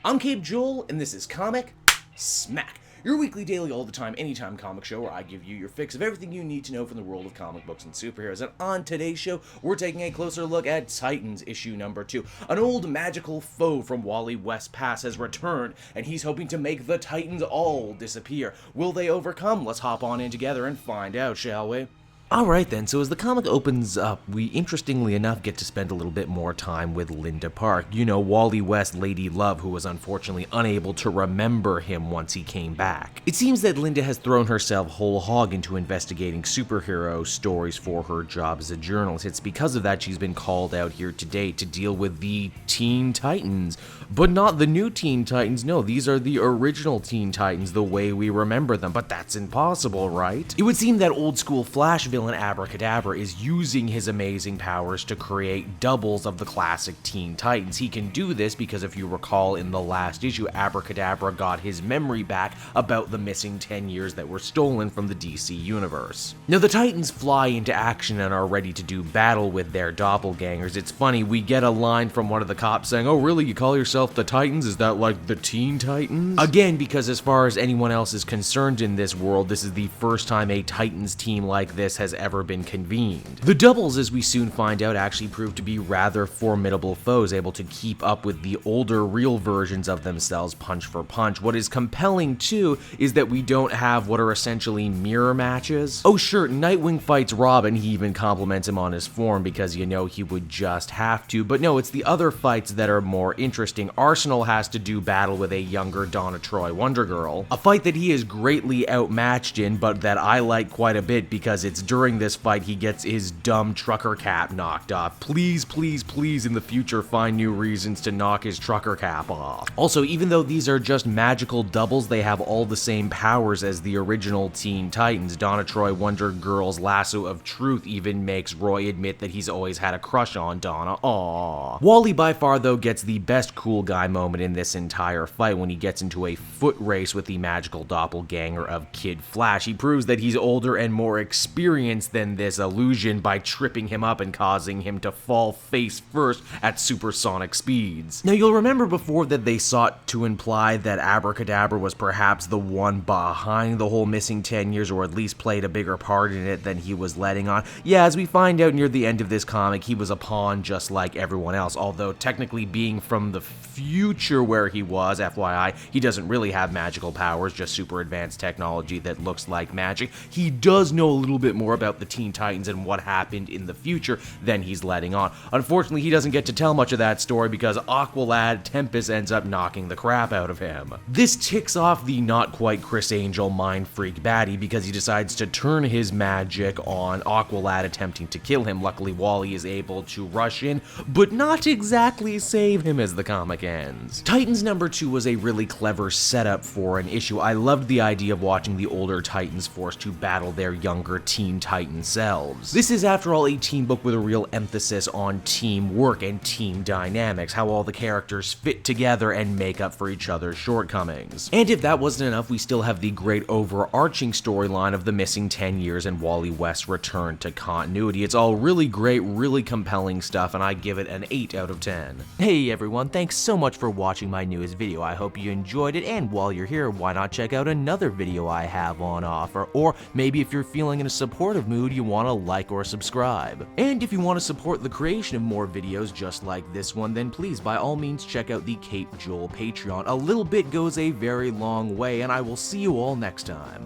I'm Cape Joel, and this is Comic Smack, your weekly, daily, all the time, anytime comic show where I give you your fix of everything you need to know from the world of comic books and superheroes. And on today's show, we're taking a closer look at Titans issue number 2. An old magical foe from Wally West Pass has returned, and he's hoping to make the Titans all disappear. Will they overcome? Let's hop on in together and find out, shall we? Alright then, so as the comic opens up, we interestingly enough get to spend a little bit more time with Linda Park. You know, Wally West Lady Love, who was unfortunately unable to remember him once he came back. It seems that Linda has thrown herself whole hog into investigating superhero stories for her job as a journalist. It's because of that she's been called out here today to deal with the Teen Titans. But not the new Teen Titans, no, these are the original Teen Titans the way we remember them, but that's impossible, right? It would seem that old school Flash villain Abra Cadabra is using his amazing powers to create doubles of the classic Teen Titans. He can do this because if you recall in the last issue, Abra Cadabra got his memory back about the missing 10 years that were stolen from the DC universe. Now the Titans fly into action and are ready to do battle with their doppelgangers. It's funny, we get a line from one of the cops saying, "Oh really, you call yourself the Titans? Is that like the Teen Titans?" Again, because as far as anyone else is concerned in this world, this is the first time a Titans team like this has ever been convened. The doubles, as we soon find out, actually prove to be rather formidable foes, able to keep up with the older real versions of themselves punch for punch. What is compelling too is that we don't have what are essentially mirror matches. Oh sure, Nightwing fights Robin, he even compliments him on his form because you know he would just have to, but no, it's the other fights that are more interesting. Arsenal has to do battle with a younger Donna Troy, Wonder Girl, a fight that he is greatly outmatched in, but that I like quite a bit because it's during this fight he gets his dumb trucker cap knocked off. Please, please, please in the future find new reasons to knock his trucker cap off. Also, even though these are just magical doubles, they have all the same powers as the original Teen Titans. Donna Troy, Wonder Girl's lasso of truth even makes Roy admit that he's always had a crush on Donna. Aww. Wally by far though gets the best cool guy moment in this entire fight when he gets into a foot race with the magical doppelganger of Kid Flash. He proves that he's older and more experienced than this illusion by tripping him up and causing him to fall face first at supersonic speeds. Now you'll remember before that they sought to imply that Abra Cadabra was perhaps the one behind the whole missing 10 years, or at least played a bigger part in it than he was letting on. Yeah, as we find out near the end of this comic, he was a pawn just like everyone else, although technically being from the future where he was, FYI, he doesn't really have magical powers, just super advanced technology that looks like magic. He does know a little bit more about the Teen Titans and what happened in the future than he's letting on. Unfortunately, he doesn't get to tell much of that story because Aqualad Tempest ends up knocking the crap out of him. This ticks off the not quite Chris Angel mind freak baddie because he decides to turn his magic on Aqualad attempting to kill him. Luckily, Wally is able to rush in, but not exactly save him as the comic ends. Titans number 2 was a really clever setup for an issue. I loved the idea of watching the older Titans forced to battle their younger Teen Titan selves. This is, after all, a team book with a real emphasis on teamwork and team dynamics, how all the characters fit together and make up for each other's shortcomings. And if that wasn't enough, we still have the great overarching storyline of the missing 10 years and Wally West's return to continuity. It's all really great, really compelling stuff, and I give it an 8 out of 10. Hey everyone, thanks so much for watching my newest video. I hope you enjoyed it, and while you're here, why not check out another video I have on offer, or maybe if you're feeling in a supportive mood, you want to like or subscribe. And if you want to support the creation of more videos just like this one, then please by all means check out the Cape Joel Patreon. A little bit goes a very long way, and I will see you all next time.